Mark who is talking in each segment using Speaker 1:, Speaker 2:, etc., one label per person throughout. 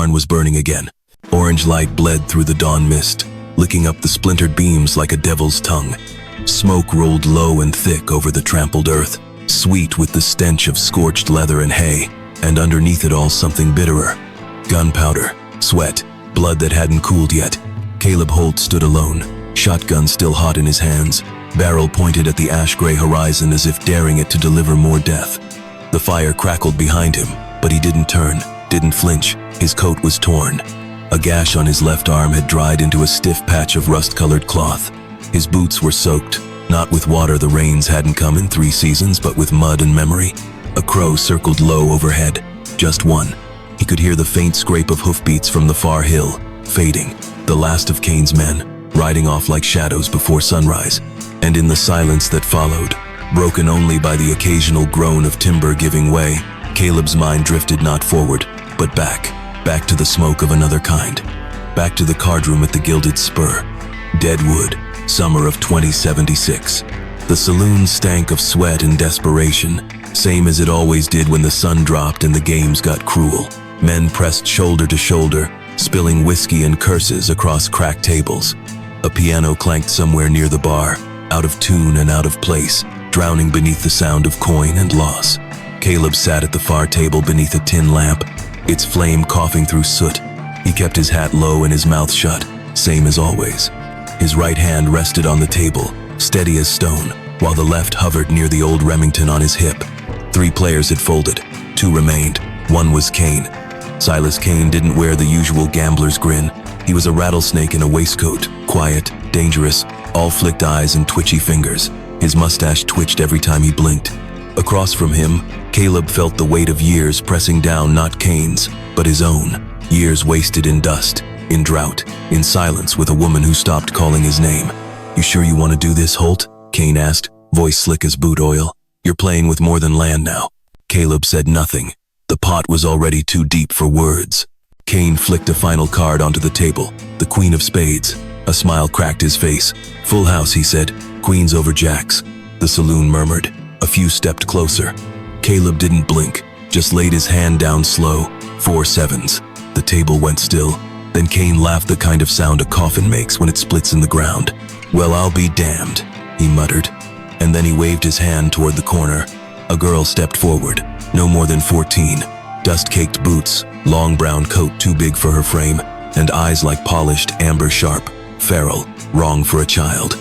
Speaker 1: barn was burning again. Orange light bled through the dawn mist, licking up the splintered beams like a devil's tongue. Smoke rolled low and thick over the trampled earth, sweet with the stench of scorched leather and hay, and underneath it all something bitterer. Gunpowder, sweat, blood that hadn't cooled yet. Caleb Holt stood alone, shotgun still hot in his hands, barrel pointed at the ash-gray horizon as if daring it to deliver more death. The fire crackled behind him, but he didn't turn, didn't flinch. His coat was torn. A gash on his left arm had dried into a stiff patch of rust-colored cloth. His boots were soaked, not with water, the rains hadn't come in 3 seasons, but with mud and memory. A crow circled low overhead, just one. He could hear the faint scrape of hoofbeats from the far hill, fading, the last of Kane's men, riding off like shadows before sunrise. And in the silence that followed, broken only by the occasional groan of timber giving way, Caleb's mind drifted not forward, but back to the smoke of another kind, back to the cardroom at the Gilded Spur. Deadwood, summer of 2076. The saloon stank of sweat and desperation, same as it always did when the sun dropped and the games got cruel. Men pressed shoulder to shoulder, spilling whiskey and curses across cracked tables. A piano clanked somewhere near the bar, out of tune and out of place, drowning beneath the sound of coin and loss. Caleb sat at the far table beneath a tin lamp, its flame coughing through soot. He kept his hat low and his mouth shut, same as always. His right hand rested on the table, steady as stone, while the left hovered near the old Remington on his hip. 3 players had folded, 2 remained. One was Kane. Silas Kane didn't wear the usual gambler's grin. He was a rattlesnake in a waistcoat, quiet, dangerous, all flicked eyes and twitchy fingers. His mustache twitched every time he blinked. Across from him, Caleb felt the weight of years pressing down not Kane's, but his own. Years wasted in dust, in drought, in silence with a woman who stopped calling his name. "You sure you want to do this, Holt?" Kane asked, voice slick as boot oil. "You're playing with more than land now." Caleb said nothing. The pot was already too deep for words. Kane flicked a final card onto the table, the Queen of Spades. A smile cracked his face. "Full house," he said. "Queens over jacks." The saloon murmured. A few stepped closer. Caleb didn't blink, just laid his hand down slow. 4 sevens. The table went still. Then Kane laughed, the kind of sound a coffin makes when it splits in the ground. "Well, I'll be damned," he muttered. And then he waved his hand toward the corner. A girl stepped forward, no more than 14. Dust-caked boots, long brown coat too big for her frame, and eyes like polished amber sharp, feral, wrong for a child.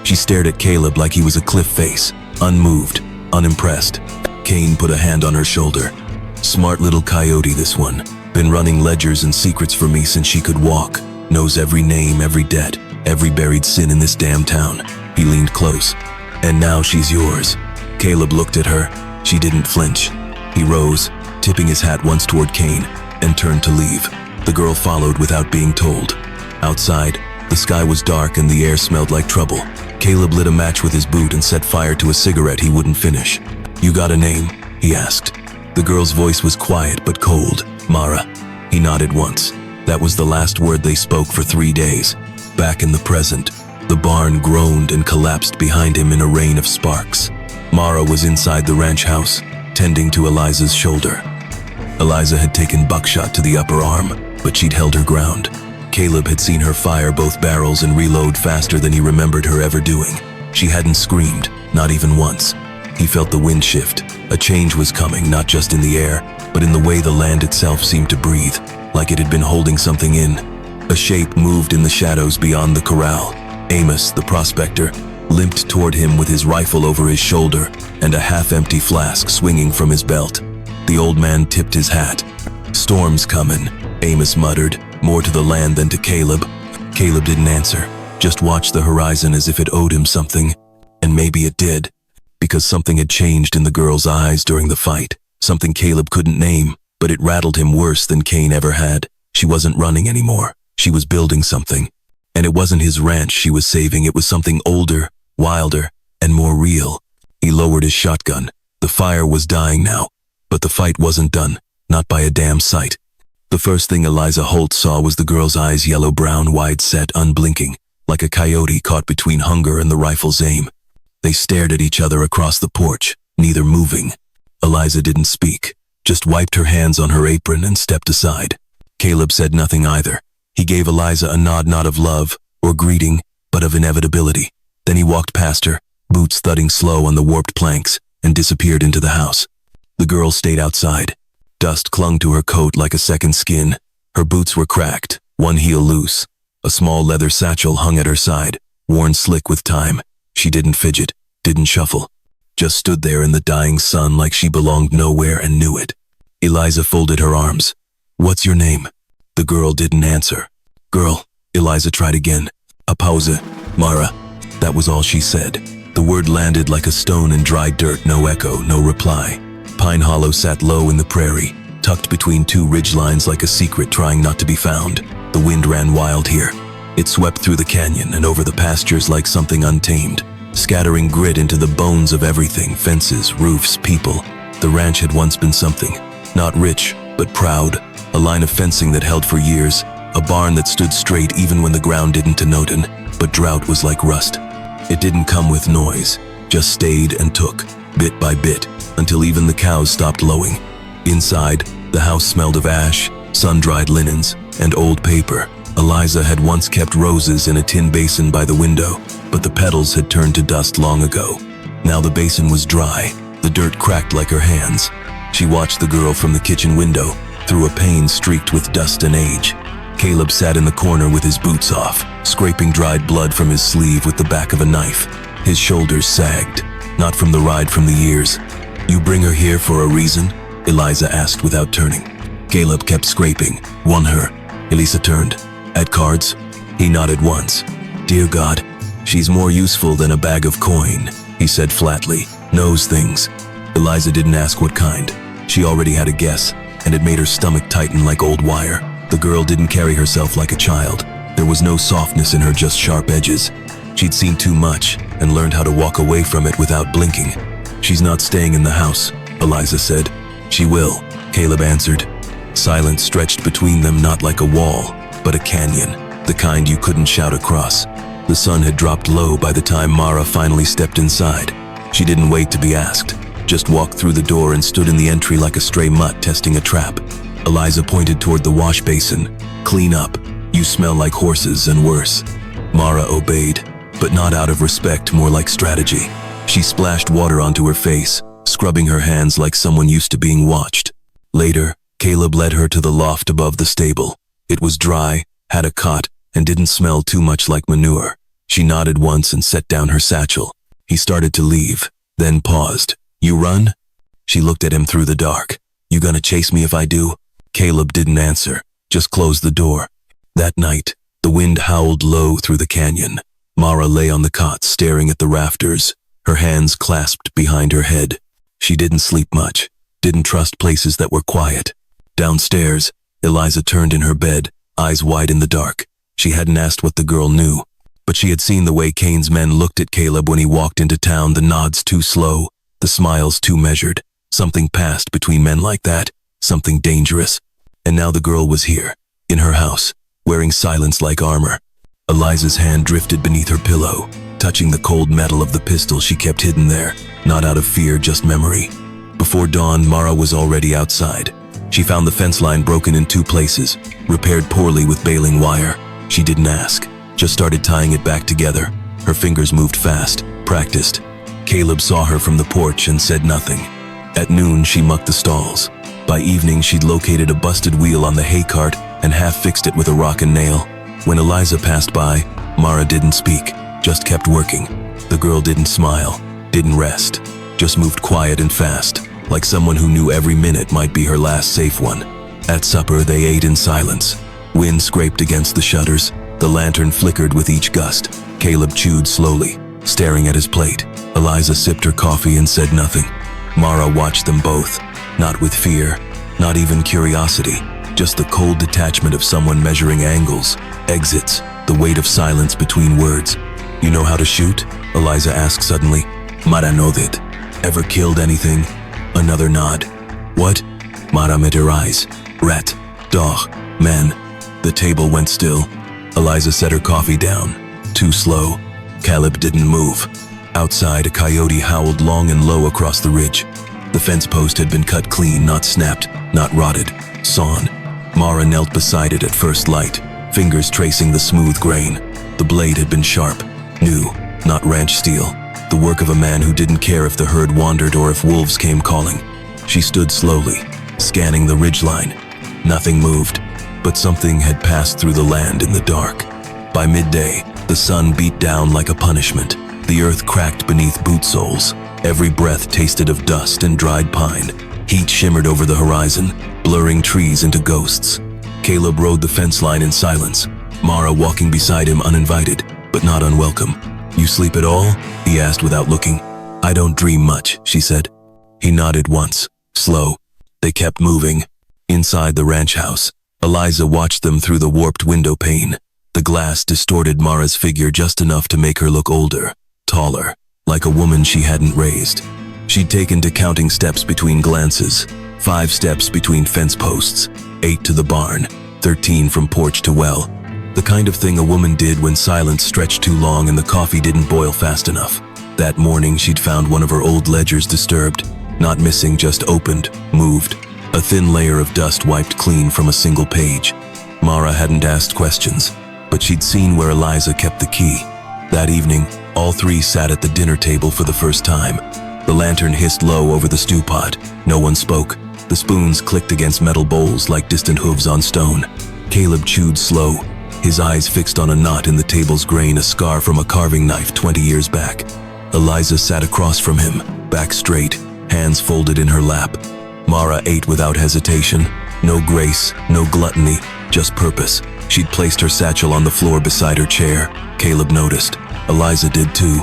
Speaker 1: She stared at Caleb like he was a cliff face, unmoved, unimpressed. Kane put a hand on her shoulder. "Smart little coyote, this one. Been running ledgers and secrets for me since she could walk. Knows every name, every debt, every buried sin in this damn town." He leaned close. "And now she's yours." Caleb looked at her. She didn't flinch. He rose, tipping his hat once toward Kane, and turned to leave. The girl followed without being told. Outside, the sky was dark and the air smelled like trouble. Caleb lit a match with his boot and set fire to a cigarette he wouldn't finish. "You got a name?" he asked. The girl's voice was quiet but cold. "Mara." He nodded once. That was the last word they spoke for 3 days. Back in the present, the barn groaned and collapsed behind him in a rain of sparks. Mara was inside the ranch house, tending to Eliza's shoulder. Eliza had taken buckshot to the upper arm, but she'd held her ground. Caleb had seen her fire both barrels and reload faster than he remembered her ever doing. She hadn't screamed, not even once. He felt the wind shift. A change was coming, not just in the air, but in the way the land itself seemed to breathe, like it had been holding something in. A shape moved in the shadows beyond the corral. Amos, the prospector, limped toward him with his rifle over his shoulder and a half-empty flask swinging from his belt. The old man tipped his hat. "Storm's comin'," Amos muttered, more to the land than to Caleb. Caleb didn't answer, just watched the horizon as if it owed him something. And maybe it did, because something had changed in the girl's eyes during the fight. Something Caleb couldn't name, but it rattled him worse than Kane ever had. She wasn't running anymore. She was building something. And it wasn't his ranch she was saving. It was something older, wilder, and more real. He lowered his shotgun. The fire was dying now, but the fight wasn't done, not by a damn sight. The first thing Eliza Holt saw was the girl's eyes, yellow-brown, wide-set, unblinking, like a coyote caught between hunger and the rifle's aim. They stared at each other across the porch, neither moving. Eliza didn't speak, just wiped her hands on her apron and stepped aside. Caleb said nothing either. He gave Eliza a nod, not of love or greeting, but of inevitability. Then he walked past her, boots thudding slow on the warped planks, and disappeared into the house. The girl stayed outside. Dust clung to her coat like a second skin. Her boots were cracked, one heel loose. A small leather satchel hung at her side, worn slick with time. She didn't fidget, didn't shuffle. Just stood there in the dying sun like she belonged nowhere and knew it. Eliza folded her arms. "What's your name?" The girl didn't answer. "Girl," Eliza tried again. A pause. "Mara." That was all she said. The word landed like a stone in dry dirt, no echo, no reply. Pine Hollow sat low in the prairie, tucked between two ridgelines like a secret trying not to be found. The wind ran wild here. It swept through the canyon and over the pastures like something untamed, scattering grit into the bones of everything, fences, roofs, people. The ranch had once been something, not rich, but proud, a line of fencing that held for years, a barn that stood straight even when the ground didn't denote it, but drought was like rust. It didn't come with noise, just stayed and took, bit by bit, until even the cows stopped lowing. Inside, the house smelled of ash, sun-dried linens, and old paper. Eliza had once kept roses in a tin basin by the window, but the petals had turned to dust long ago. Now the basin was dry, the dirt cracked like her hands. She watched the girl from the kitchen window, through a pane streaked with dust and age. Caleb sat in the corner with his boots off, scraping dried blood from his sleeve with the back of a knife. His shoulders sagged, not from the ride, from the years. "You bring her here for a reason?" Eliza asked without turning. Caleb kept scraping. "Won her." Eliza turned. "At cards?" He nodded once. "Dear God, she's more useful than a bag of coin," he said flatly. "Knows things." Eliza didn't ask what kind. She already had a guess, and it made her stomach tighten like old wire. The girl didn't carry herself like a child. There was no softness in her, just sharp edges. She'd seen too much and learned how to walk away from it without blinking. "She's not staying in the house," Eliza said. "She will," Caleb answered. Silence stretched between them, not like a wall, but a canyon, the kind you couldn't shout across. The sun had dropped low by the time Mara finally stepped inside. She didn't wait to be asked, just walked through the door and stood in the entry like a stray mutt testing a trap. Eliza pointed toward the wash basin. "Clean up. You smell like horses and worse." Mara obeyed, but not out of respect, more like strategy. She splashed water onto her face, scrubbing her hands like someone used to being watched. Later, Caleb led her to the loft above the stable. It was dry, had a cot, and didn't smell too much like manure. She nodded once and set down her satchel. He started to leave, then paused. "You run?" She looked at him through the dark. "You gonna chase me if I do?" Caleb didn't answer, just closed the door. That night, the wind howled low through the canyon. Mara lay on the cot staring at the rafters, her hands clasped behind her head. She didn't sleep much, didn't trust places that were quiet. Downstairs, Eliza turned in her bed, eyes wide in the dark. She hadn't asked what the girl knew, but she had seen the way Kane's men looked at Caleb when he walked into town, the nods too slow, the smiles too measured. Something passed between men like that, something dangerous. And now the girl was here, in her house, wearing silence like armor. Eliza's hand drifted beneath her pillow, touching the cold metal of the pistol she kept hidden there, not out of fear, just memory. Before dawn, Mara was already outside. She found the fence line broken in two places, repaired poorly with baling wire. She didn't ask, just started tying it back together. Her fingers moved fast, practiced. Caleb saw her from the porch and said nothing. At noon, she mucked the stalls. By evening, she'd located a busted wheel on the hay cart and half-fixed it with a rock and nail. When Eliza passed by, Mara didn't speak, just kept working. The girl didn't smile, didn't rest, just moved quiet and fast, like someone who knew every minute might be her last safe one. At supper, they ate in silence. Wind scraped against the shutters. The lantern flickered with each gust. Caleb chewed slowly, staring at his plate. Eliza sipped her coffee and said nothing. Mara watched them both, not with fear, not even curiosity, just the cold detachment of someone measuring angles, exits, the weight of silence between words. "You know how to shoot?" Eliza asked suddenly. "Mara know that. Ever killed anything?" Another nod. "What?" Mara met her eyes. "Rat, dog, man." The table went still. Eliza set her coffee down. Too slow. Caleb didn't move. Outside, a coyote howled long and low across the ridge. The fence post had been cut clean, not snapped, not rotted, sawn. Mara knelt beside it at first light, fingers tracing the smooth grain. The blade had been sharp, new, not ranch steel, the work of a man who didn't care if the herd wandered or if wolves came calling. She stood slowly, scanning the ridgeline. Nothing moved, but something had passed through the land in the dark. By midday, the sun beat down like a punishment. The earth cracked beneath boot soles. Every breath tasted of dust and dried pine. Heat shimmered over the horizon, blurring trees into ghosts. Caleb rode the fence line in silence, Mara walking beside him uninvited, but not unwelcome. "You sleep at all?" he asked without looking. "I don't dream much," she said. He nodded once, slow. They kept moving. Inside the ranch house, Eliza watched them through the warped window pane. The glass distorted Mara's figure just enough to make her look older, taller, like a woman she hadn't raised. She'd taken to counting steps between glances, 5 steps between fence posts, 8 to the barn, 13 from porch to well. The kind of thing a woman did when silence stretched too long and the coffee didn't boil fast enough. That morning she'd found one of her old ledgers disturbed, not missing, just opened, moved. A thin layer of dust wiped clean from a single page. Mara hadn't asked questions, but she'd seen where Eliza kept the key. That evening, all 3 sat at the dinner table for the first time. The lantern hissed low over the stew pot. No one spoke. The spoons clicked against metal bowls like distant hooves on stone. Caleb chewed slow, his eyes fixed on a knot in the table's grain, a scar from a carving knife 20 years back. Eliza sat across from him, back straight, hands folded in her lap. Mara ate without hesitation. No grace, no gluttony, just purpose. She'd placed her satchel on the floor beside her chair. Caleb noticed. Eliza did too.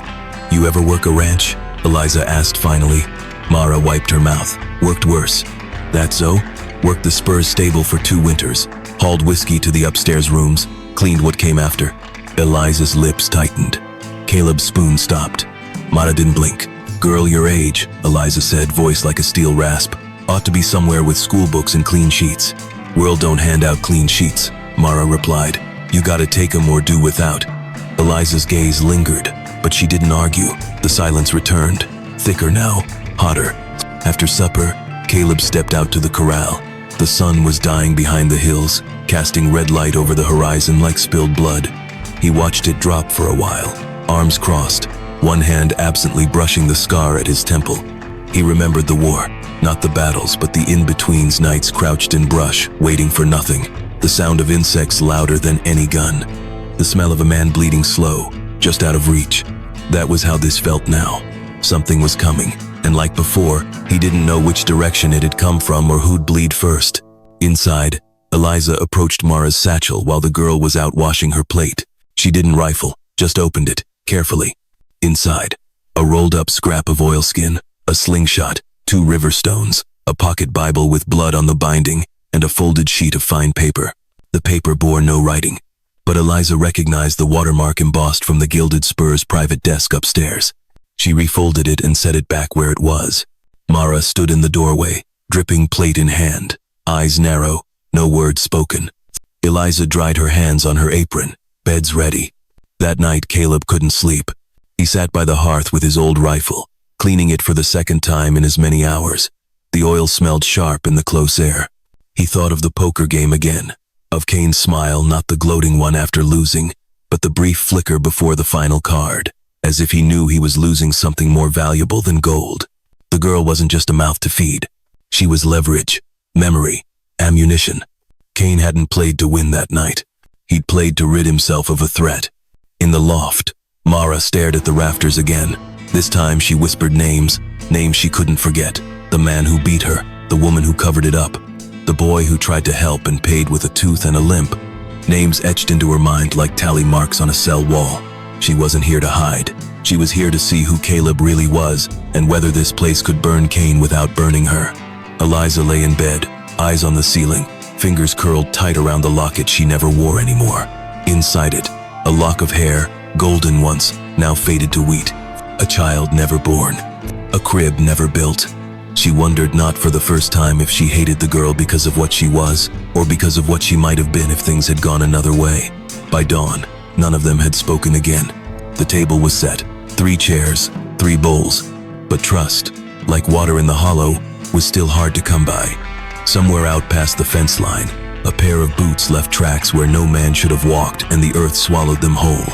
Speaker 1: "You ever work a ranch?" Eliza asked finally. Mara wiped her mouth. "Worked worse." "That so?" "Worked the Spurs stable for 2 winters. Hauled whiskey to the upstairs rooms. Cleaned what came after." Eliza's lips tightened. Caleb's spoon stopped. Mara didn't blink. "Girl your age," Eliza said, voice like a steel rasp. "Ought to be somewhere with school books and clean sheets." "World don't hand out clean sheets," Mara replied. "You gotta take 'em or do without." Eliza's gaze lingered, but she didn't argue. The silence returned, thicker now, hotter. After supper, Caleb stepped out to the corral. The sun was dying behind the hills, casting red light over the horizon like spilled blood. He watched it drop for a while, arms crossed, one hand absently brushing the scar at his temple. He remembered the war, not the battles, but the in-betweens, nights crouched in brush, waiting for nothing. The sound of insects louder than any gun. The smell of a man bleeding slow, just out of reach. That was how this felt now. Something was coming, and like before, he didn't know which direction it had come from or who'd bleed first. Inside, Eliza approached Mara's satchel while the girl was out washing her plate. She didn't rifle, just opened it, carefully. Inside, a rolled-up scrap of oilskin, a slingshot, 2 river stones, a pocket Bible with blood on the binding, and a folded sheet of fine paper. The paper bore no writing, but Eliza recognized the watermark embossed from the gilded Spurs private desk upstairs. She refolded it and set it back where it was. Mara stood in the doorway, dripping plate in hand, eyes narrow, no word spoken. Eliza dried her hands on her apron, beds ready. That night Caleb couldn't sleep. He sat by the hearth with his old rifle, cleaning it for the second time in as many hours. The oil smelled sharp in the close air. He thought of the poker game again, of Kane's smile, not the gloating one after losing, but the brief flicker before the final card, as if he knew he was losing something more valuable than gold. The girl wasn't just a mouth to feed. She was leverage, memory, ammunition. Kane hadn't played to win that night. He'd played to rid himself of a threat. In the loft, Mara stared at the rafters again. This time she whispered names, names she couldn't forget. The man who beat her, the woman who covered it up, the boy who tried to help and paid with a tooth and a limp. Names etched into her mind like tally marks on a cell wall. She wasn't here to hide. She was here to see who Caleb really was and whether this place could burn Kane without burning her. Eliza lay in bed, eyes on the ceiling, fingers curled tight around the locket she never wore anymore. Inside it, a lock of hair, golden once, now faded to wheat. A child never born. A crib never built. She wondered not for the first time if she hated the girl because of what she was, or because of what she might have been if things had gone another way. By dawn, none of them had spoken again. The table was set, 3 chairs, 3 bowls. But trust, like water in the hollow, was still hard to come by. Somewhere out past the fence line, A pair of boots left tracks where no man should have walked, and the earth swallowed them whole.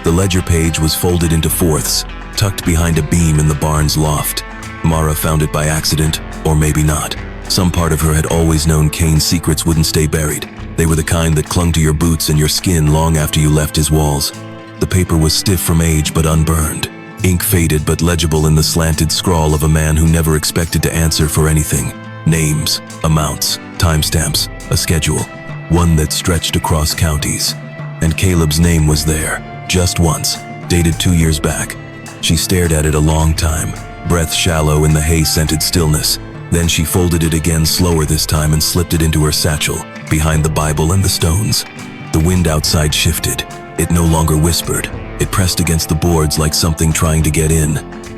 Speaker 1: The ledger page was folded into fourths, tucked behind a beam in the barn's loft. Mara found it by accident, or maybe not. Some part of her had always known Kane's secrets wouldn't stay buried. They were the kind that clung to your boots and your skin long after you left his walls. The paper was stiff from age but unburned. Ink faded but legible in the slanted scrawl of a man who never expected to answer for anything. Names, amounts, timestamps, a schedule. One that stretched across counties. And Caleb's name was there, just once, dated 2 years back. She stared at it a long time, breath shallow in the hay-scented stillness. Then she folded it again slower this time and slipped it into her satchel, behind the Bible and the stones. The wind outside shifted. It no longer whispered. It pressed against the boards like something trying to get in.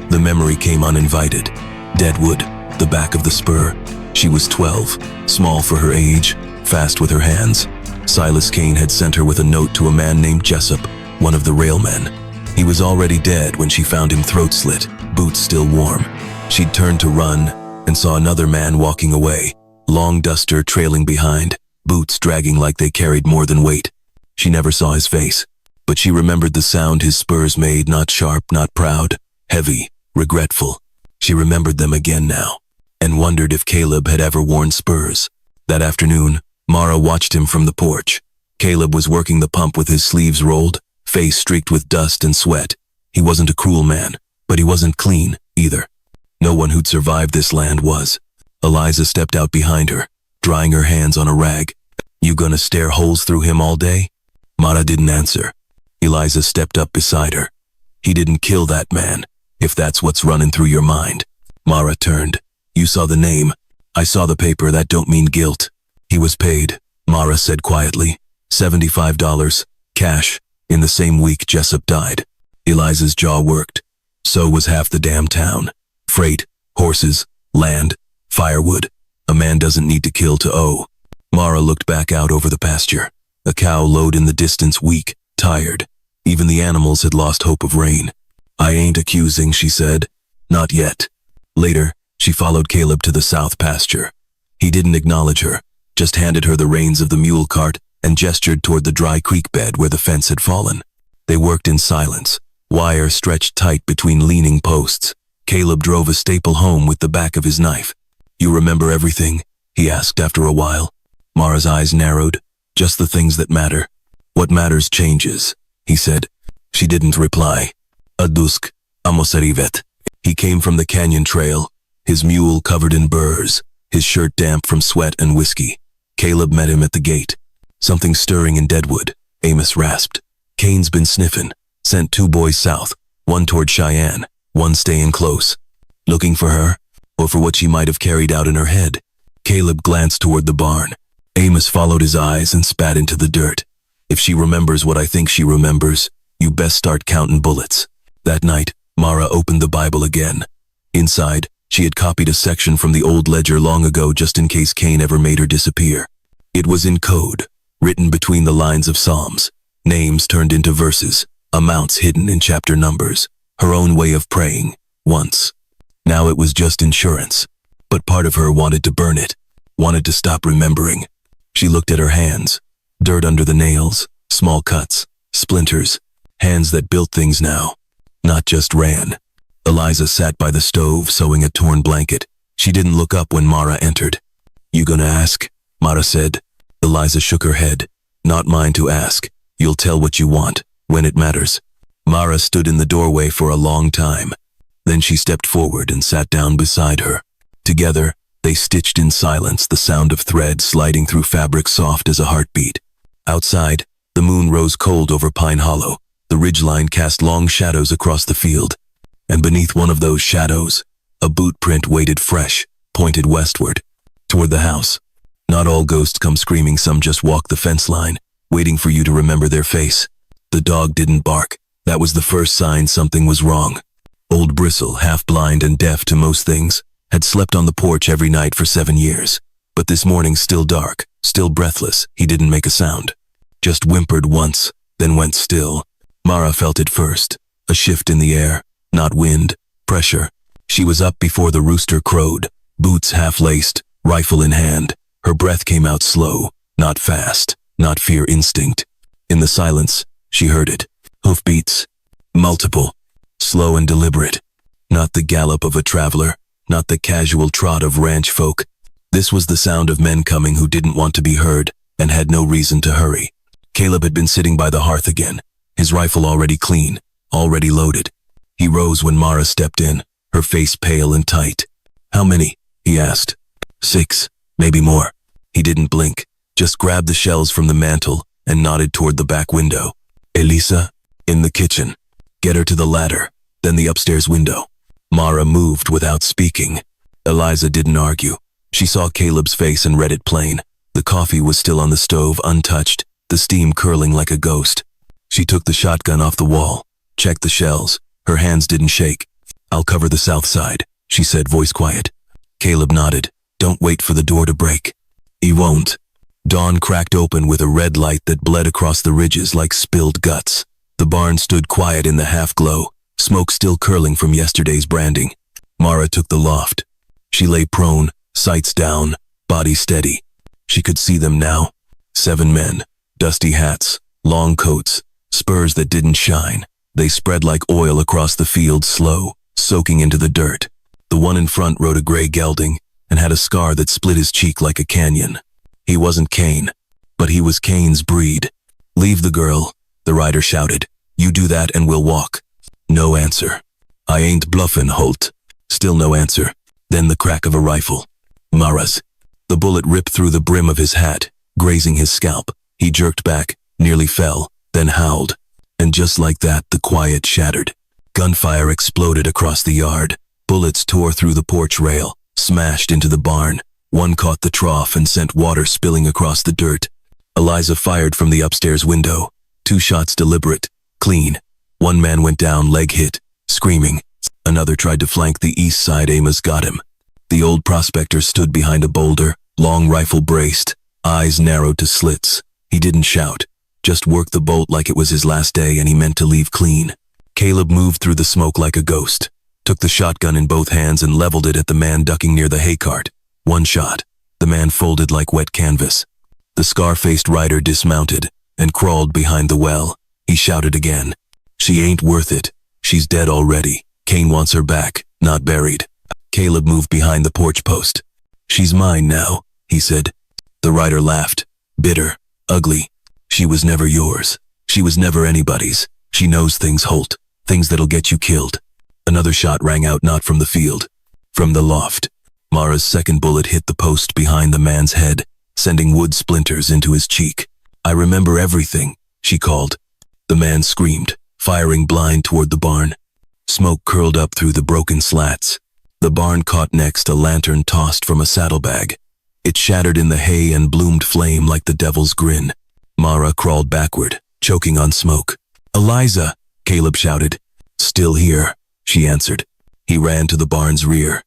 Speaker 1: The memory came uninvited. Deadwood, the back of the spur. She was 12, small for her age, fast with her hands. Silas Kane had sent her with a note to a man named Jessup, one of the railmen. He was already dead when she found him throat slit, boots still warm. She'd turned to run and saw another man walking away, long duster trailing behind, boots dragging like they carried more than weight. She never saw his face, but she remembered the sound his spurs made, not sharp, not proud, heavy, regretful. She remembered them again now, and wondered if Caleb had ever worn spurs. That afternoon, Mara watched him from the porch. Caleb was working the pump with his sleeves rolled, face streaked with dust and sweat. He wasn't a cruel man, but he wasn't clean, either. No one who'd survived this land was. Eliza stepped out behind her, drying her hands on a rag. "You gonna stare holes through him all day?" Mara didn't answer. Eliza stepped up beside her. "He didn't kill that man, if that's what's running through your mind." Mara turned. "You saw the name. I saw the paper. That don't mean guilt." "He was paid," Mara said quietly. $75, cash, in the same week Jessup died. Eliza's jaw worked. So was half the damn town. Freight, horses, land, firewood. A man doesn't need to kill to owe. Mara looked back out over the pasture. A cow lowed in the distance, weak, tired. Even the animals had lost hope of rain. "I ain't accusing," she said. "Not yet." Later, she followed Caleb to the south pasture. He didn't acknowledge her, just handed her the reins of the mule cart and gestured toward the dry creek bed where the fence had fallen. They worked in silence, wire stretched tight between leaning posts. Caleb drove a staple home with the back of his knife. "You remember everything?" he asked after a while. Mara's eyes narrowed. "Just the things that matter." "What matters changes," he said. She didn't reply. "A dusk, amos arrivet." He came from the canyon trail, his mule covered in burrs, his shirt damp from sweat and whiskey. Caleb met him at the gate. "Something stirring in Deadwood," Amos rasped. "Kane's been sniffing. Sent 2 boys south, one toward Cheyenne, one staying close." "Looking for her? Or for what she might have carried out in her head?" Caleb glanced toward the barn. Amos followed his eyes and spat into the dirt. "If she remembers what I think she remembers, you best start counting bullets." That night, Mara opened the Bible again. Inside, she had copied a section from the old ledger long ago just in case Kane ever made her disappear. It was in code, written between the lines of Psalms, names turned into verses, amounts hidden in chapter numbers, her own way of praying, once. Now it was just insurance. But part of her wanted to burn it, wanted to stop remembering. She looked at her hands, dirt under the nails, small cuts, splinters, hands that built things now, not just ran. Eliza sat by the stove sewing a torn blanket. She didn't look up when Mara entered. "You gonna ask?" Mara said. Eliza shook her head. "Not mine to ask. You'll tell what you want, when it matters." Mara stood in the doorway for a long time. Then she stepped forward and sat down beside her. Together, they stitched in silence, the sound of thread sliding through fabric soft as a heartbeat. Outside, the moon rose cold over Pine Hollow. The ridgeline cast long shadows across the field. And beneath one of those shadows, a boot print waited fresh, pointed westward, toward the house. Not all ghosts come screaming, some just walk the fence line, waiting for you to remember their face. The dog didn't bark. That was the first sign something was wrong. Old Bristle, half blind and deaf to most things, had slept on the porch every night for 7 years. But this morning, still dark, still breathless, he didn't make a sound. Just whimpered once, then went still. Mara felt it first, a shift in the air, not wind, pressure. She was up before the rooster crowed, boots half-laced, rifle in hand. Her breath came out slow, Not fast, not fear instinct. In the silence, she heard it. Hoofbeats. Multiple. Slow and deliberate. Not the gallop of a traveler, not the casual trot of ranch folk. This was the sound of men coming who didn't want to be heard and had no reason to hurry. Caleb had been sitting by the hearth again, his rifle already clean, already loaded. He rose when Mara stepped in, her face pale and tight. "How many?" he asked. "6, maybe more." He didn't blink, just grabbed the shells from the mantel and nodded toward the back window. "Elisa?" "In the kitchen." "Get her to the ladder, then the upstairs window." Mara moved without speaking. Eliza didn't argue. She saw Caleb's face and read it plain. The coffee was still on the stove, untouched, the steam curling like a ghost. She took the shotgun off the wall, checked the shells. Her hands didn't shake. "I'll cover the south side," she said, voice quiet. Caleb nodded. "Don't wait for the door to break." "He won't." Dawn cracked open with a red light that bled across the ridges like spilled guts. The barn stood quiet in the half-glow, smoke still curling from yesterday's branding. Mara took the loft. She lay prone, sights down, body steady. She could see them now. 7 men, dusty hats, long coats, spurs that didn't shine. They spread like oil across the field, slow, soaking into the dirt. The one in front rode a gray gelding and had a scar that split his cheek like a canyon. He wasn't Kane, but he was Kane's breed. "Leave the girl," the rider shouted. "You do that and we'll walk." No answer. "I ain't bluffin', Holt." Still no answer. Then the crack of a rifle. Mara's. The bullet ripped through the brim of his hat, grazing his scalp. He jerked back, nearly fell, then howled. And just like that, the quiet shattered. Gunfire exploded across the yard. Bullets tore through the porch rail, smashed into the barn. One caught the trough and sent water spilling across the dirt. Eliza fired from the upstairs window. 2 shots deliberate, clean. One man went down, leg hit, screaming. Another tried to flank the east side. Amos got him. The old prospector stood behind a boulder, long rifle braced, eyes narrowed to slits. He didn't shout, just worked the bolt like it was his last day and he meant to leave clean. Caleb moved through the smoke like a ghost, took the shotgun in both hands and leveled it at the man ducking near the hay cart. 1 shot. The man folded like wet canvas. The scar-faced rider dismounted and crawled behind the well. He shouted again. "She ain't worth it. She's dead already. Kane wants her back, not buried." Caleb moved behind the porch post. "She's mine now," he said. The rider laughed, bitter, ugly. "She was never yours. She was never anybody's. She knows things, Holt, things that'll get you killed." Another shot rang out, not from the field, from the loft. Mara's second bullet hit the post behind the man's head, sending wood splinters into his cheek. "I remember everything," she called. The man screamed, firing blind toward the barn. Smoke curled up through the broken slats. The barn caught next, a lantern tossed from a saddlebag. It shattered in the hay and bloomed flame like the devil's grin. Mara crawled backward, choking on smoke. "Eliza!" Caleb shouted. "Still here," she answered. He ran to the barn's rear.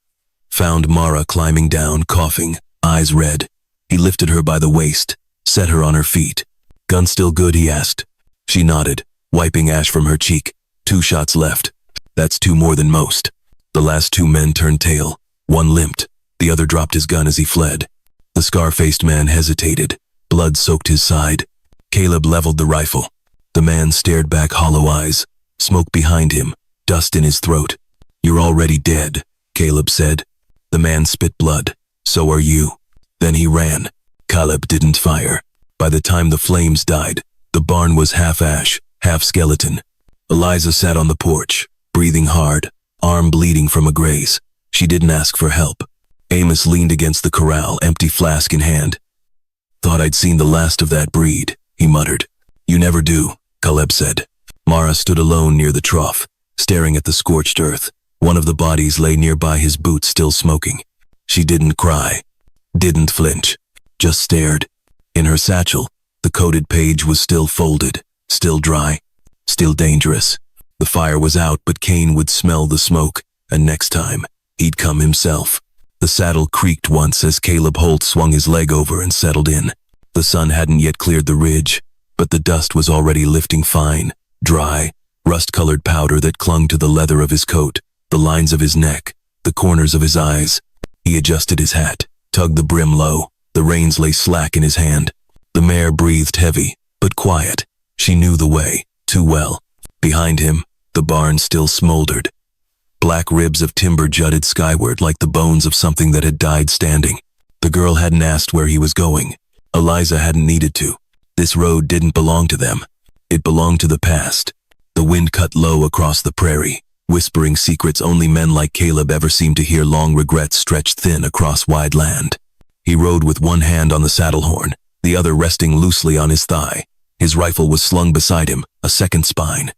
Speaker 1: Found Mara climbing down, coughing, eyes red. He lifted her by the waist, set her on her feet. "Gun still good?" he asked. She nodded, wiping ash from her cheek. 2 shots left. "That's 2 more than most." The last 2 men turned tail. One limped. The other dropped his gun as he fled. The scar-faced man hesitated. Blood soaked his side. Caleb leveled the rifle. The man stared back, hollow eyes. Smoke behind him, dust in his throat. "You're already dead," Caleb said. The man spit blood. "So are you." Then he ran. Caleb didn't fire. By the time the flames died, the barn was half ash, half skeleton. Eliza sat on the porch, breathing hard, arm bleeding from a graze. She didn't ask for help. Amos leaned against the corral, empty flask in hand. "Thought I'd seen the last of that breed," he muttered. "You never do," Caleb said. Mara stood alone near the trough, staring at the scorched earth. One of the bodies lay nearby, his boots still smoking. She didn't cry, didn't flinch, just stared. In her satchel, the coded page was still folded, still dry, still dangerous. The fire was out, but Kane would smell the smoke, and next time, he'd come himself. The saddle creaked once as Caleb Holt swung his leg over and settled in. The sun hadn't yet cleared the ridge, but the dust was already lifting fine, dry, rust-colored powder that clung to the leather of his coat, the lines of his neck, the corners of his eyes. He adjusted his hat, tugged the brim low. The reins lay slack in his hand. The mare breathed heavy, but quiet. She knew the way, too well. Behind him, the barn still smoldered. Black ribs of timber jutted skyward like the bones of something that had died standing. The girl hadn't asked where he was going. Eliza hadn't needed to. This road didn't belong to them. It belonged to the past. The wind cut low across the prairie, whispering secrets only men like Caleb ever seemed to hear. Long regrets stretched thin across wide land. He rode with one hand on the saddle horn, the other resting loosely on his thigh. His rifle was slung beside him, a second spine.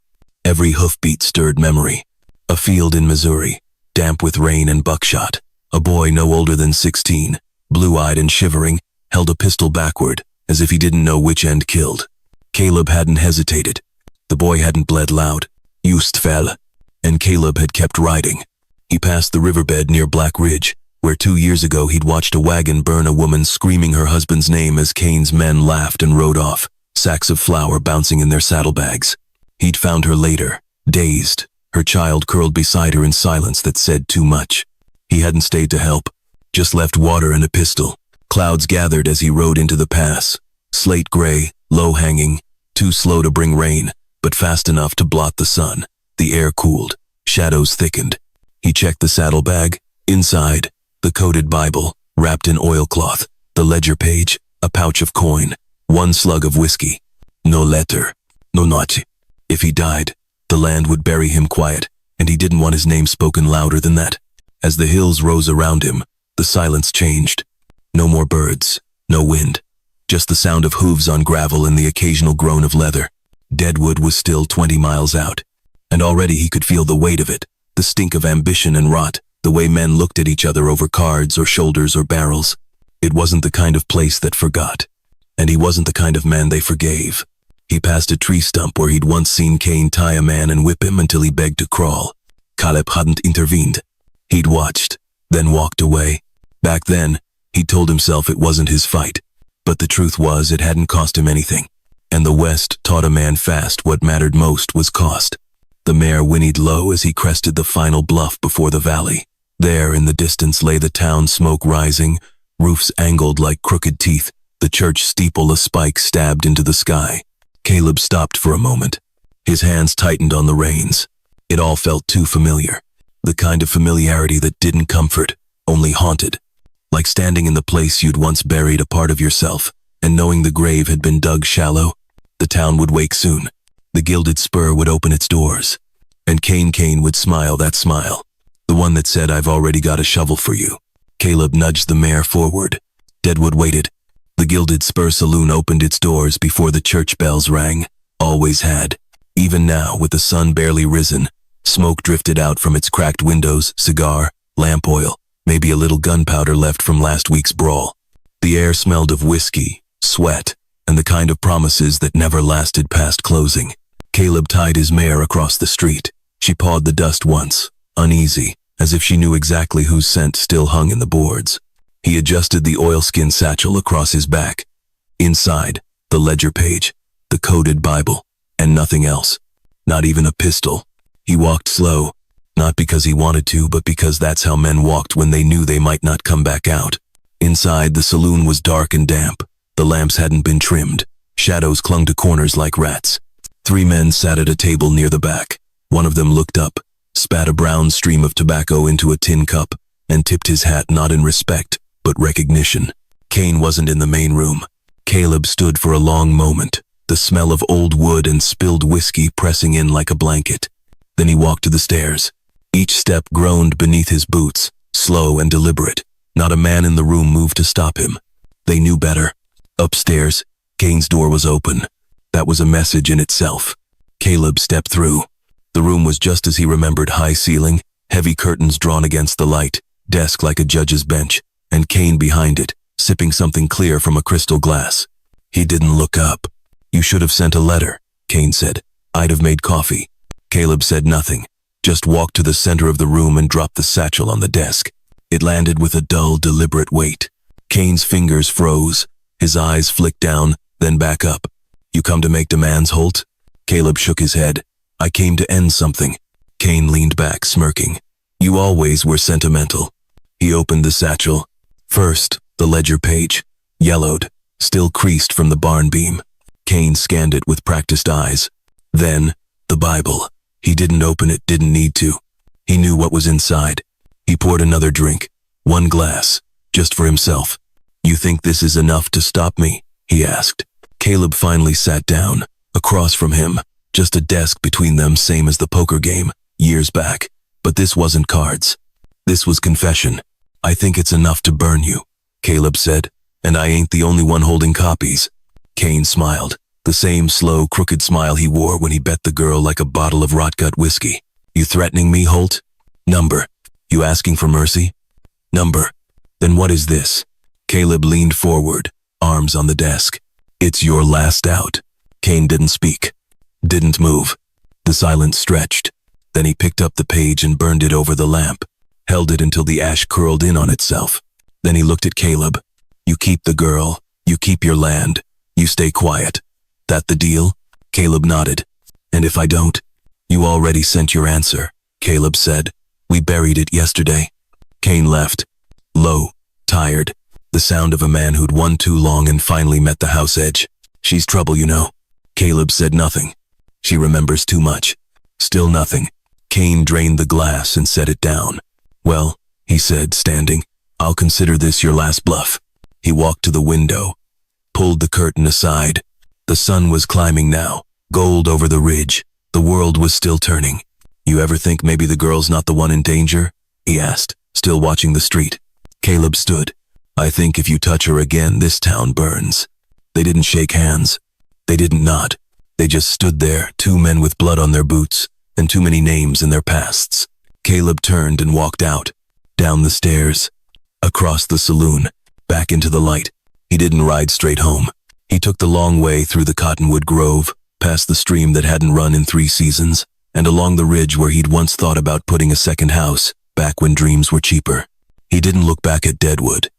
Speaker 1: Every hoofbeat stirred memory. A field in Missouri, damp with rain and buckshot. A boy no older than 16, blue-eyed and shivering, held a pistol backward, as if he didn't know which end killed. Caleb hadn't hesitated. The boy hadn't bled loud. Just fell. And Caleb had kept riding. He passed the riverbed near Black Ridge, where 2 years ago he'd watched a wagon burn a woman screaming her husband's name as Kane's men laughed and rode off, sacks of flour bouncing in their saddlebags. He'd found her later, dazed, her child curled beside her in silence that said too much. He hadn't stayed to help, just left water and a pistol. Clouds gathered as he rode into the pass. Slate gray, low-hanging, too slow to bring rain, but fast enough to blot the sun. The air cooled, shadows thickened. He checked the saddlebag. Inside, the coded Bible, wrapped in oilcloth, the ledger page, a pouch of coin, one slug of whiskey. No letter, no note. If he died, the land would bury him quiet, and he didn't want his name spoken louder than that. As the hills rose around him, the silence changed. No more birds, no wind, just the sound of hooves on gravel and the occasional groan of leather. Deadwood was still 20 miles out, and already he could feel the weight of it, the stink of ambition and rot, the way men looked at each other over cards or shoulders or barrels. It wasn't the kind of place that forgot, and he wasn't the kind of man they forgave. He passed a tree stump where he'd once seen Kane tie a man and whip him until he begged to crawl. Caleb hadn't intervened. He'd watched, then walked away. Back then, he'd told himself it wasn't his fight, but the truth was it hadn't cost him anything. And the West taught a man fast what mattered most was cost. The mare whinnied low as he crested the final bluff before the valley. There in the distance lay the town, smoke rising, roofs angled like crooked teeth, the church steeple a spike stabbed into the sky. Caleb stopped for a moment. His hands tightened on the reins. It all felt too familiar. The kind of familiarity that didn't comfort, only haunted. Like standing in the place you'd once buried a part of yourself, and knowing the grave had been dug shallow. The town would wake soon. The gilded spur would open its doors. And Kane would smile that smile. The one that said, "I've already got a shovel for you." Caleb nudged the mare forward. Deadwood waited. The Gilded Spur Saloon opened its doors before the church bells rang. Always had. Even now, with the sun barely risen, smoke drifted out from its cracked windows, cigar, lamp oil, maybe a little gunpowder left from last week's brawl. The air smelled of whiskey, sweat, and the kind of promises that never lasted past closing. Caleb tied his mare across the street. She pawed the dust once, uneasy, as if she knew exactly whose scent still hung in the boards. He adjusted the oilskin satchel across his back. Inside, the ledger page, the coded Bible, and nothing else. Not even a pistol. He walked slow, not because he wanted to, but because that's how men walked when they knew they might not come back out. Inside, the saloon was dark and damp. The lamps hadn't been trimmed. Shadows clung to corners like rats. 3 men sat at a table near the back. One of them looked up, spat a brown stream of tobacco into a tin cup, and tipped his hat not in respect, but recognition. Kane wasn't in the main room. Caleb stood for a long moment, the smell of old wood and spilled whiskey pressing in like a blanket. Then he walked to the stairs. Each step groaned beneath his boots, slow and deliberate. Not a man in the room moved to stop him. They knew better. Upstairs, Kane's door was open. That was a message in itself. Caleb stepped through. The room was just as he remembered: high ceiling, heavy curtains drawn against the light, desk like a judge's bench, and Kane behind it, sipping something clear from a crystal glass. He didn't look up. "You should have sent a letter," Kane said. "I'd have made coffee." Caleb said nothing, just walked to the center of the room and dropped the satchel on the desk. It landed with a dull, deliberate weight. Kane's fingers froze. His eyes flicked down, then back up. "You come to make demands, Holt?" Caleb shook his head. "I came to end something." Kane leaned back, smirking. "You always were sentimental." He opened the satchel. First, the ledger page, yellowed, still creased from the barn beam. Kane scanned it with practiced eyes. Then, the Bible. He didn't open it, didn't need to. He knew what was inside. He poured another drink, one glass, just for himself. "You think this is enough to stop me?" he asked. Caleb finally sat down, across from him, just a desk between them, same as the poker game, years back. But this wasn't cards. This was confession. "I think it's enough to burn you," Caleb said, "and I ain't the only one holding copies." Kane smiled, the same slow, crooked smile he wore when he bet the girl like a bottle of rot-gut whiskey. "You threatening me, Holt?" "Number. You asking for mercy?" "Number. Then what is this?" Caleb leaned forward, arms on the desk. "It's your last out." Kane didn't speak, didn't move. The silence stretched. Then he picked up the page and burned it over the lamp, held it until the ash curled in on itself. Then he looked at Caleb. "You keep the girl, you keep your land, you stay quiet. That the deal?" Caleb nodded. "And if I don't?" "You already sent your answer," Caleb said. "We buried it yesterday." Kane left, low, tired, the sound of a man who'd won too long and finally met the house edge. "She's trouble, you know." Caleb said nothing. "She remembers too much." Still nothing. Kane drained the glass and set it down. "Well," he said, standing, "I'll consider this your last bluff." He walked to the window, pulled the curtain aside. The sun was climbing now, gold over the ridge. The world was still turning. "You ever think maybe the girl's not the one in danger?" he asked, still watching the street. Caleb stood. "I think if you touch her again, this town burns." They didn't shake hands. They didn't nod. They just stood there, two men with blood on their boots and too many names in their pasts. Caleb turned and walked out, down the stairs, across the saloon, back into the light. He didn't ride straight home. He took the long way through the cottonwood grove, past the stream that hadn't run in 3 seasons, and along the ridge where he'd once thought about putting a second house, back when dreams were cheaper. He didn't look back at Deadwood.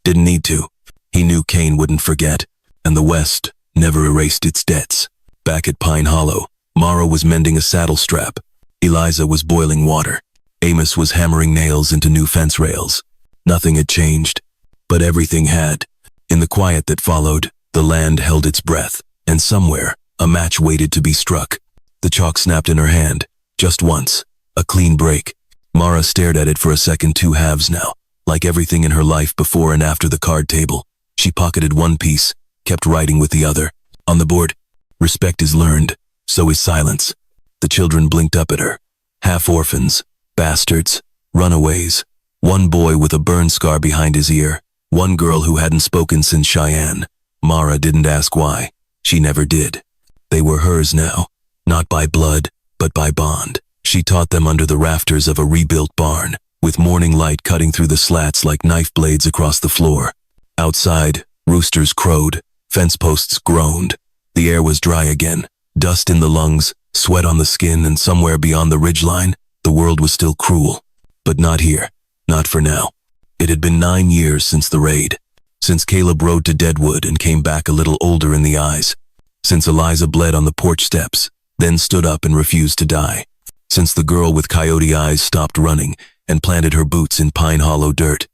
Speaker 1: Didn't need to. He knew Kane wouldn't forget, and the West never erased its debts. Back at Pine Hollow, Mara was mending a saddle strap. Eliza was boiling water. Amos was hammering nails into new fence rails. Nothing had changed, but everything had. In the quiet that followed, the land held its breath, and somewhere, a match waited to be struck. The chalk snapped in her hand, just once, a clean break. Mara stared at it for a second, 2 halves now, like everything in her life before and after the card table. She pocketed one piece, kept writing with the other. On the board, "Respect is learned, so is silence." The children blinked up at her. Half orphans, bastards, runaways. One boy with a burn scar behind his ear. One girl who hadn't spoken since Cheyenne. Mara didn't ask why. She never did. They were hers now, not by blood, but by bond. She taught them under the rafters of a rebuilt barn, with morning light cutting through the slats like knife blades across the floor. Outside, roosters crowed, fence posts groaned. The air was dry again, dust in the lungs, sweat on the skin, and somewhere beyond the ridgeline, the world was still cruel. But not here, not for now. It had been 9 years since the raid, since Caleb rode to Deadwood and came back a little older in the eyes, since Eliza bled on the porch steps, then stood up and refused to die, since the girl with coyote eyes stopped running and planted her boots in Pine Hollow dirt.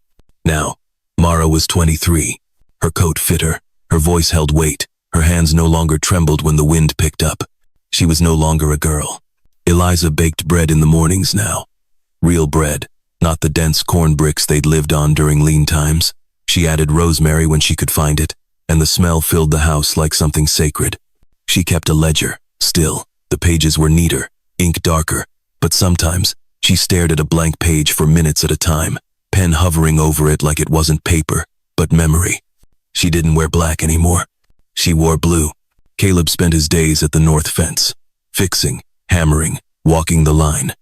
Speaker 1: Now, Mara was 23. Her coat fit her, her voice held weight, her hands no longer trembled when the wind picked up. She was no longer a girl. Eliza baked bread in the mornings now. Real bread, not the dense corn bricks they'd lived on during lean times. She added rosemary when she could find it, and the smell filled the house like something sacred. She kept a ledger, still. The pages were neater, ink darker, but sometimes she stared at a blank page for minutes at a time, pen hovering over it like it wasn't paper, but memory. She didn't wear black anymore. She wore blue. Caleb spent his days at the north fence, fixing, hammering, walking the line.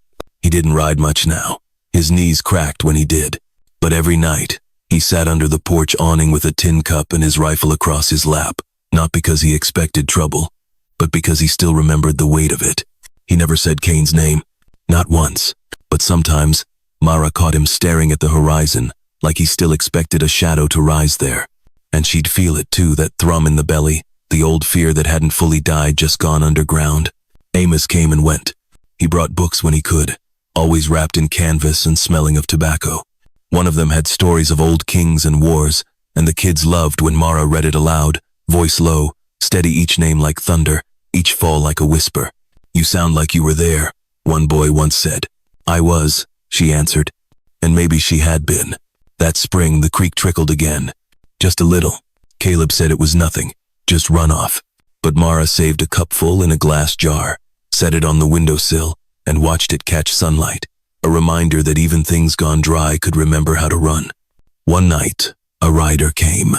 Speaker 1: He didn't ride much now. His knees cracked when he did. But every night, he sat under the porch awning with a tin cup and his rifle across his lap, not because he expected trouble, but because he still remembered the weight of it. He never said Kane's name, not once, but sometimes, Mara caught him staring at the horizon, like he still expected a shadow to rise there. And she'd feel it too, that thrum in the belly, the old fear that hadn't fully died, just gone underground. Amos came and went. He brought books when he could, always wrapped in canvas and smelling of tobacco. One of them had stories of old kings and wars, and the kids loved when Mara read it aloud, voice low, steady, each name like thunder, each fall like a whisper. "You sound like you were there," one boy once said. "I was," she answered. And maybe she had been. That spring the creek trickled again. Just a little. Caleb said it was nothing, just runoff. But Mara saved a cupful in a glass jar, set it on the windowsill, and watched it catch sunlight, a reminder that even things gone dry could remember how to run. One night, a rider came.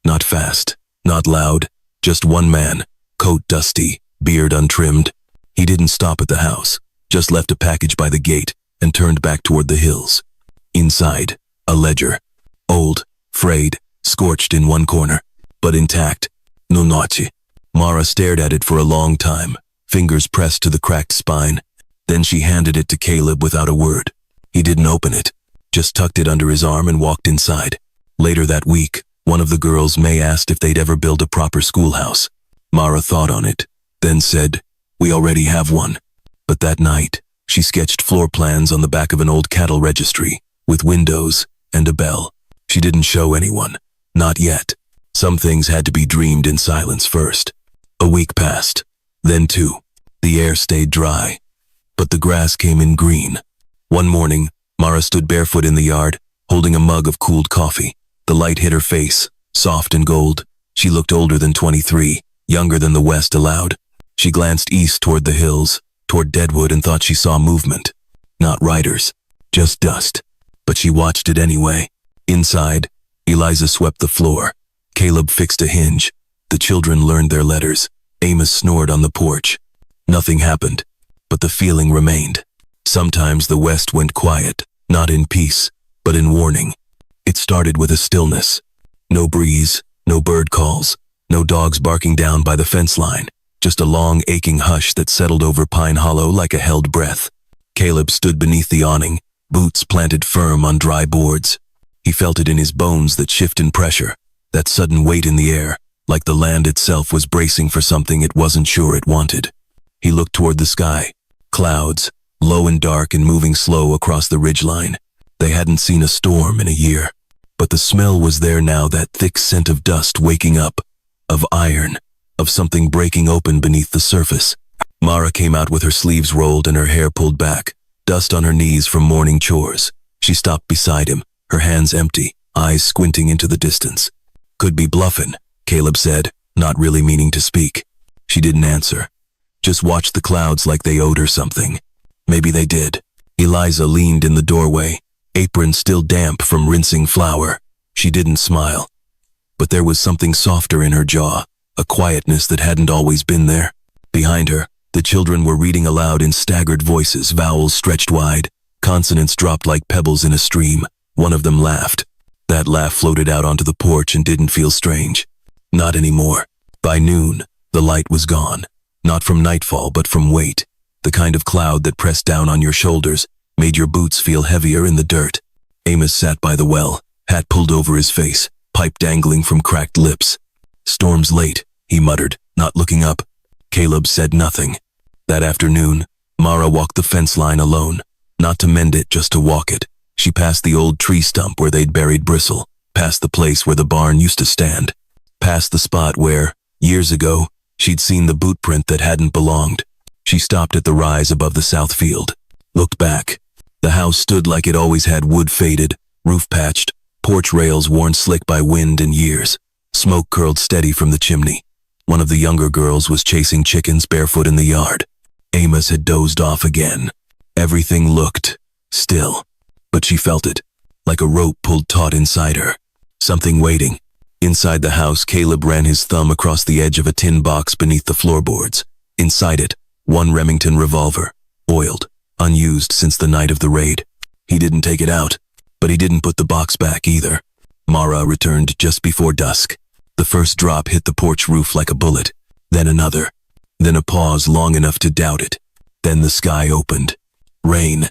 Speaker 1: Not fast, not loud, just one man, coat dusty, beard untrimmed. He didn't stop at the house, just left a package by the gate and turned back toward the hills. Inside, a ledger. Old, frayed, scorched in one corner, but intact. No noche. Mara stared at it for a long time, fingers pressed to the cracked spine. Then she handed it to Caleb without a word. He didn't open it, just tucked it under his arm and walked inside. Later that week, one of the girls, May, asked if they'd ever build a proper schoolhouse. Mara thought on it, then said, "We already have one." But that night, she sketched floor plans on the back of an old cattle registry, with windows and a bell. She didn't show anyone, not yet. Some things had to be dreamed in silence first. A week passed, then two. The air stayed dry, but the grass came in green. One morning, Mara stood barefoot in the yard, holding a mug of cooled coffee. The light hit her face, soft and gold. She looked older than 23, younger than the West allowed. She glanced east toward the hills, toward Deadwood, and thought she saw movement. Not riders, just dust. But she watched it anyway. Inside, Eliza swept the floor. Caleb fixed a hinge. The children learned their letters. Amos snored on the porch. Nothing happened, but the feeling remained. Sometimes the West went quiet, not in peace, but in warning. It started with a stillness. No breeze, no bird calls, no dogs barking down by the fence line, just a long, aching hush that settled over Pine Hollow like a held breath. Caleb stood beneath the awning, boots planted firm on dry boards. He felt it in his bones, that shift in pressure, that sudden weight in the air, like the land itself was bracing for something it wasn't sure it wanted. He looked toward the sky. Clouds, low and dark and moving slow across the ridgeline. They hadn't seen a storm in a year. But the smell was there now, that thick scent of dust waking up, of iron, of something breaking open beneath the surface. Mara came out with her sleeves rolled and her hair pulled back, dust on her knees from morning chores. She stopped beside him, her hands empty, eyes squinting into the distance. "Could be bluffin'," Caleb said, not really meaning to speak. She didn't answer. Just watched the clouds like they owed her something. Maybe they did. Eliza leaned in the doorway, apron still damp from rinsing flour. She didn't smile. But there was something softer in her jaw, a quietness that hadn't always been there. Behind her, the children were reading aloud in staggered voices, vowels stretched wide, consonants dropped like pebbles in a stream. One of them laughed. That laugh floated out onto the porch and didn't feel strange. Not anymore. By noon, the light was gone. Not from nightfall, but from weight. The kind of cloud that pressed down on your shoulders, made your boots feel heavier in the dirt. Amos sat by the well, hat pulled over his face, pipe dangling from cracked lips. "Storm's late," he muttered, not looking up. Caleb said nothing. That afternoon, Mara walked the fence line alone, not to mend it, just to walk it. She passed the old tree stump where they'd buried Bristle, past the place where the barn used to stand, past the spot where, years ago, she'd seen the boot print that hadn't belonged. She stopped at the rise above the south field, looked back. The house stood like it always had, wood faded, roof patched, porch rails worn slick by wind and years. Smoke curled steady from the chimney. One of the younger girls was chasing chickens barefoot in the yard. Amos had dozed off again. Everything looked still, but she felt it, like a rope pulled taut inside her. Something waiting. Inside the house, Caleb ran his thumb across the edge of a tin box beneath the floorboards. Inside it, one Remington revolver, oiled, unused since the night of the raid. He didn't take it out, but he didn't put the box back either. Mara returned just before dusk. The first drop hit the porch roof like a bullet, then another, then a pause long enough to doubt it. Then the sky opened. Rain.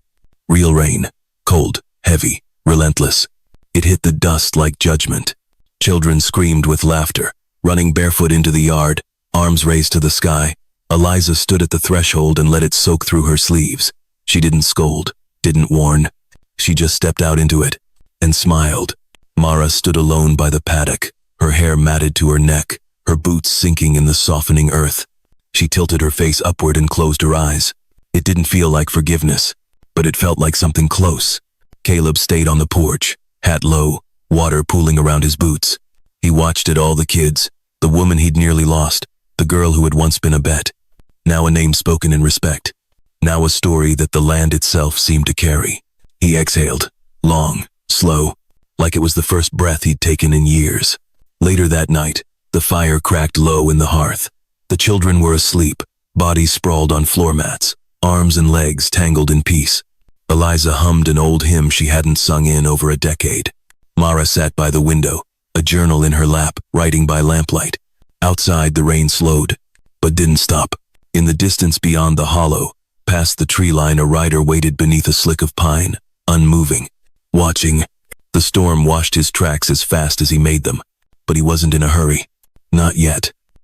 Speaker 1: Real rain. Cold, heavy, relentless. It hit the dust like judgment. Children screamed with laughter, running barefoot into the yard, arms raised to the sky. Eliza stood at the threshold and let it soak through her sleeves. She didn't scold, didn't warn. She just stepped out into it and smiled. Mara stood alone by the paddock, her hair matted to her neck, her boots sinking in the softening earth. She tilted her face upward and closed her eyes. It didn't feel like forgiveness, but it felt like something close. Caleb stayed on the porch, hat low, water pooling around his boots. He watched at all the kids, the woman he'd nearly lost, the girl who had once been a bet. Now a name spoken in respect. Now a story that the land itself seemed to carry. He exhaled, long, slow, like it was the first breath he'd taken in years. Later that night, the fire cracked low in the hearth. The children were asleep, bodies sprawled on floor mats, arms and legs tangled in peace. Eliza hummed an old hymn she hadn't sung in over a decade. Mara sat by the window, a journal in her lap, writing by lamplight. Outside the rain slowed, but didn't stop. In the distance beyond the hollow, past the tree line, a rider waited beneath a slick of pine, unmoving, watching. The storm washed his tracks as fast as he made them, but he wasn't in a hurry. Not yet.